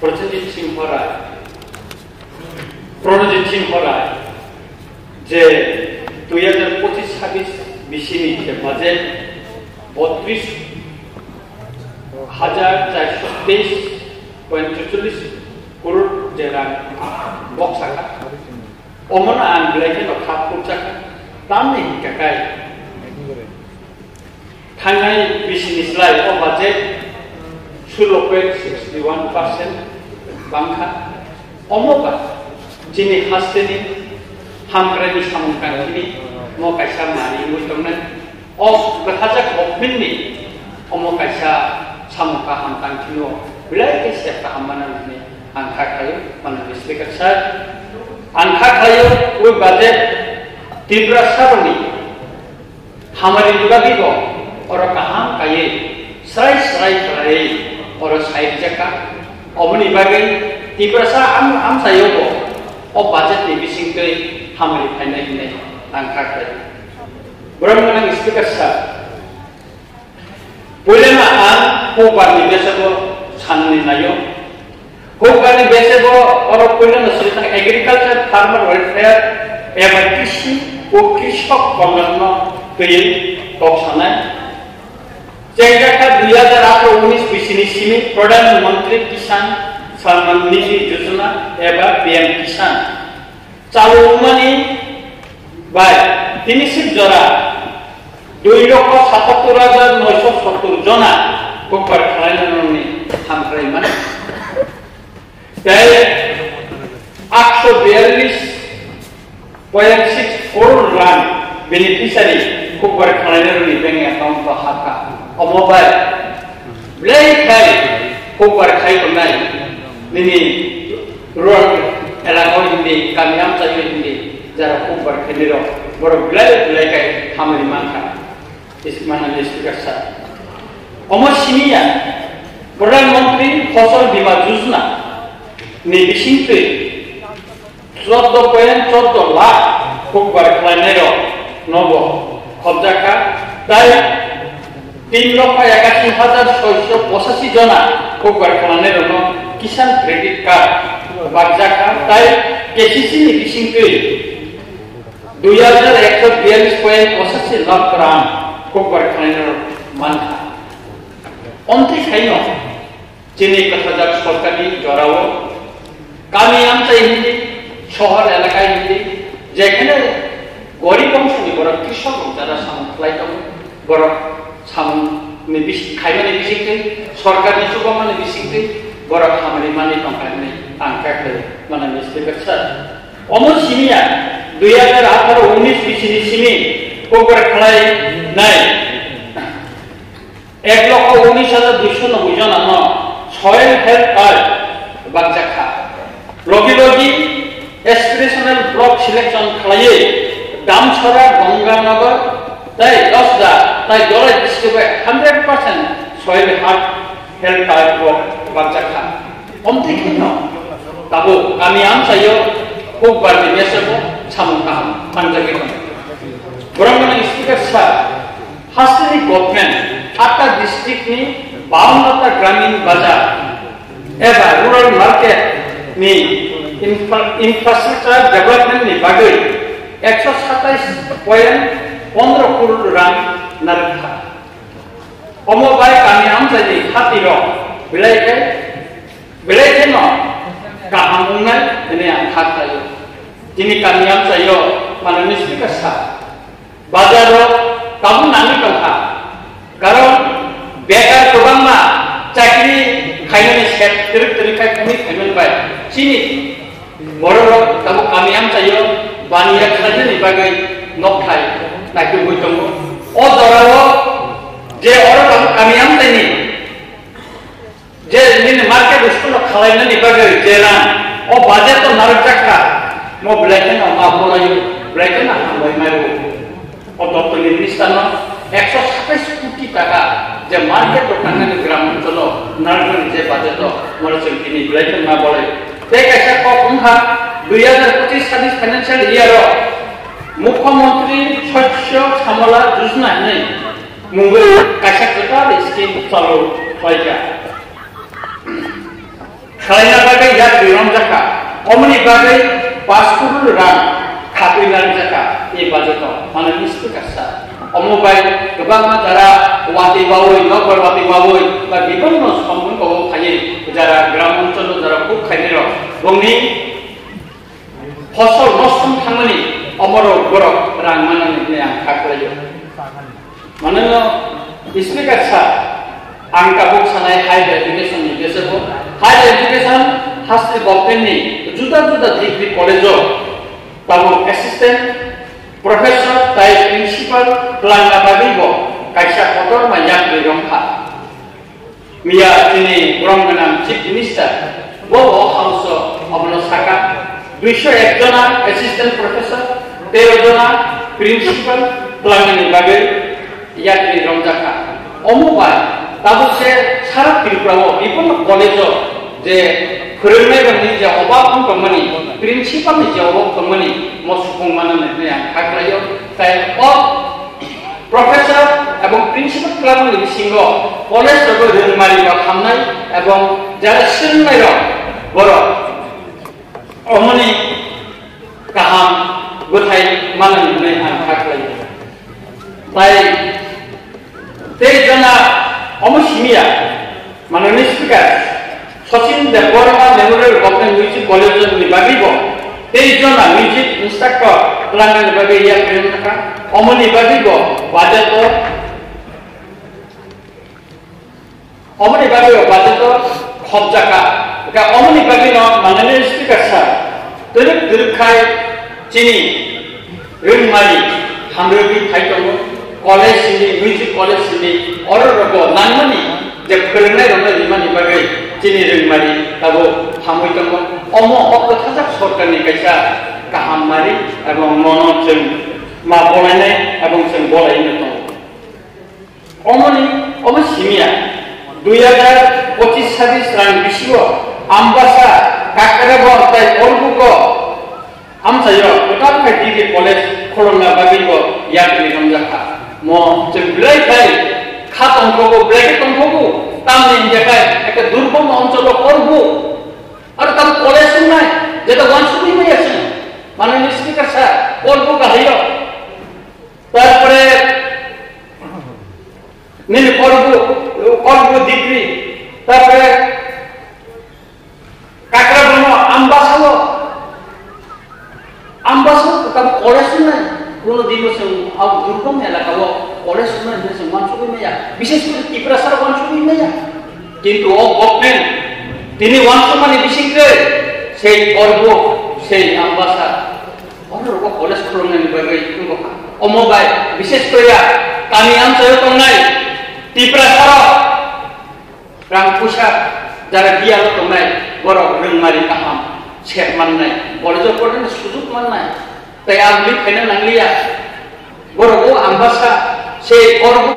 প্রণজিৎ সিংহ রায় যে 2025-26 বিশিনী budget 32,423.44 crore যে রাং box আকা অমনা আন ব্লাইকে খাপ পৌঁছাকা তামনি হিকাকাই থাঙ্গাই বিশিনী স্লাই ও বাজেট 16.61% বাংখা অমকা যিনি হাসতেনি হামগ্রানি সামুকানি মকাইসা মানি মুইতংনাই অ গথাজাক অফমিননি অমকাইসা সামুকা হামকানथिनो बिलायके सेफ्टा हामनानै आंखा खायो माने स्पिकार सार आंखा खायो उ बाजेट त्रिपुरा सारनि हामारि विभागिको और काहाम काये सराय सराय खाय और साइड जका अबनि बागै त्रिपुरा सा आम सायोबो अ बाजेट नि बिसिंकै हामारि फायनाय हिनै आंखा खायो ब्रह्मनां स्पिकार सार बोलेना आं होबारनि बेसेबो साननि नायो होबारनि बेसेबो और बोलेना सरिता एग्रीकल्चर फार्मर वेलफेयर एबा कृषि ओ कृषक कल्याण गैयै बक्सानाय जेंगाखा 2018-19 बिसिनि सिमी प्रधानमंत्री किसान सम्मान निधि योजना एबा पीएम किसान चालुमानि बाय 300 जरा 2,77,970 जना कपार खालायनानै हामख्रायमान जाय 842.6 crore रां बेनिफिशियारि कपार खालायनानै बैंक एकाउंट हाका अमबाय ब्लै खाय कपार खायनाय निनि रुराल एलाकाव हिंदी गामियाम जायो हिंदी जरा कपार खायनिरो बर ब्लै खाय हामरि मानखा इसमाना स्पीकर साहब अमसिनिया प्रधानमंत्री फसल बीमा योजना नि बिसिंकै 14.14 लाख कपार खालायनायरो नबो खबजाखा ताय 3,81,685 जना कपार खालायनायरो किसान क्रेडिट कार्ड बागजाखा ताय केसीसी नि बिसिंकै 2,142.85 लाख रां कपार खालायनायरो मानखा अन्थै खायनो जिनि कथाजाक सरकारनि जराव गामि आमचाय हिंदी शहर एलाकाय हिंदी जेखाने गरीब अंशनि बर कृषक जारा सामख्लाय दं बर सामनि बिसि खायमानि बिसिंकै सरकारनि सुबमानि बिसिंकै बर खामानि मानि दंखायनै आंखाखै माने स्पीकार सार अमसिनिया 2018-19 बिसिनि सिमी कपार खालायनाय 1,19,290 जना सयल हेल्थ कार्ड बागजाखा लगी लगी एस्पिरेशनल ब्लॉक सिलेक्शन खालाये दामछरा गंगानगर ताई 10 दा ताई दले डिस्ट्रिक्ट 100% सयल हेल्थ कार्ड को बागजाखा अमथि खिनो ताबो गामि आमसायो कपारनि बेसेबो सामुखा पांजाबि ब्रह्मनां स्पीकार सार हास्टनि गवर्नमेंट आटा डिस्ट्रिक्ट नि 52टा ग्रामीण बाजार एबा रूरल मार्केट नि इंफ्रास्ट्रक्चर डेवलपमेंट नि बागै 127.15 करोड़ रां नारखा अमबाय गामि आमजानि खातिरो बिलायके न गाहामुंनाय दिनै आंखायो दिनै गामि आमजायो मानोनि स्पीकार सार बाजारो काबु नानि दंखा कारण बेकार गोबांमा चाकरि खायनानै सेट तरिखा खायमोन बाय सिनि बर' काबु गामि आमजायो बानिया खायनानै बागै नखाय नायखौ बुइदङ अ दराव जे और गामि आमजानि जे निन मार्केट स्कुल खालायनानै बागै जेरां अ बाजेट नारजाखा म ब्लेकना माबलायो ब्लेकना हामबाय मारो अदत्त निर्दिष्टान 127 कोटी टाका जे मार्केट दखाननि ग्राम अञ्चल नारगन जे बाजेट मरचंकिनि ब्लेकन मा बले ते कैसा को उनहा 2025-26 फाइनेंशियल ईयर मुख्यमंत्री शस्य श्यामला योजना नै मुंबई कैसा कटा स्कीम चालू पाइका खालायना बागै यात्रि रंजाखा अमनि बागै 5 करोड़ रां खाफैनानै जाखा ए बाजेटआव मानोनि स्पिकारसा अमबाय गोबां जारा वाति बावै नगर वाति बावै बा बिभिन्न समबन गाव थायो जारा ग्राम अঞ্চল जारा खूब खायनो रंनि फसल नष्ट थांनानै अमर बर रां माननानै आं खाख्लायो मानोना स्पिकारसा आं काबुक सानाय हायर एजुकेशन नि गेजेराव हायर एजुकेशन हास्ट्री गभर्नमेन्टनि जुदा जुदा डिग्री कलेजाव ताबो एसिस्टेंट प्रोफेसर ताइ प्रिंसिपल प्लांगा बागैबो कायसा खतर मायाग्रि रंखा मिया दिनै ब्रह्मनाम चिफ मिनिस्टार वो हाउस अबनो साका 201 जना एसिस्टेंट प्रोफेसर 13 जना प्रिंसिपल प्लांगानि बागै याग्रि रंजाखा अमुबाय ताबो से सारा त्रिपुराव बिभिन्न कलेजाव जे फोरोंनाय बायदि जे अभाब दंमोन प्रिंसिपलनि जे अभाब दंमोन मसुफुं माननानै आं खाख्लायो ताइ प्रोफेसर एवं प्रिंसिपल खालामनायनि बिथिङाव कलेजआव रोंमारि खालामनाय एवं जारा सोलोंनाय बर' अमनि गाहाम गथाय माननानै आं खाख्लायो ताइ तेजना अमसिमिया माननीय speaker Sachin Debbarma memorial government music college बागैबो 23 जना म्यूजिक इंस्ट्रक्टर प्लांगानि बागै या प्रेमनाखा अमनि बागैबो बाजेट खबजाका का अमनि बागै न माननीय स्पीकर सर दुरुखाय चिनी रोंमारि हामरोगि फाइटंगो कॉलेज सिनि म्यूजिक कॉलेज सिनि अररगो नानमनि जे फोरोंनाय रंनाय बिमानि बागै चिनि रोंमारि ताबो हामै दङ अमो अकथाजाक सरकारनि कायसा गाहामारि एवं मनोजों मा बनायनाय एवं जों बलायनो दङ अमनि सिमिया 2025 26 रां बिसियो आमबासा काकराबो ताइ अरबुको आमसायो गोदान डिग्री कॉलेज खोलना बागैबो यात्रि रंजाखा म जों बिलाइ थाइ खातंखौ ब्रेकेट तंखौ तामनि जायगा एक दुर्गम অঞ্চল করব আর তাম কলেজ নাই যেটা ওয়ানসুনি মে আছে মাননীয় স্পিকার স্যার করব গাইও তারপরে নীল করব ডিগ্রি তারপরে কাকরাবন আমবাসাও তাম কলেজ নাই কোন দিবস আব দুর্গম এলাকাও কলেজ নাই যে ওয়ানসুনি মে বিশেষ করে ত্রিপুরা সারা ওয়ানসুনি মে কিন্তু ও গভর্নমেন্ট তিনি ওয়ানসমানি বিশেষে সেই করব সেই আমবাসা অনরক কলেজ খুলনানি বাগৈ অমবাই বিশেষ কইরা কামি অঞ্চলে তংনাই ত্রিপুরা সারা রামপুষা যারা বিয়াল তংনাই বড় रोंमारि गाहाम सेट माननाय कलेजाव फरायनो सुजुग माननाय ताइ आं लिखायनो नांलिया बर'खौ आमबासा সেই করব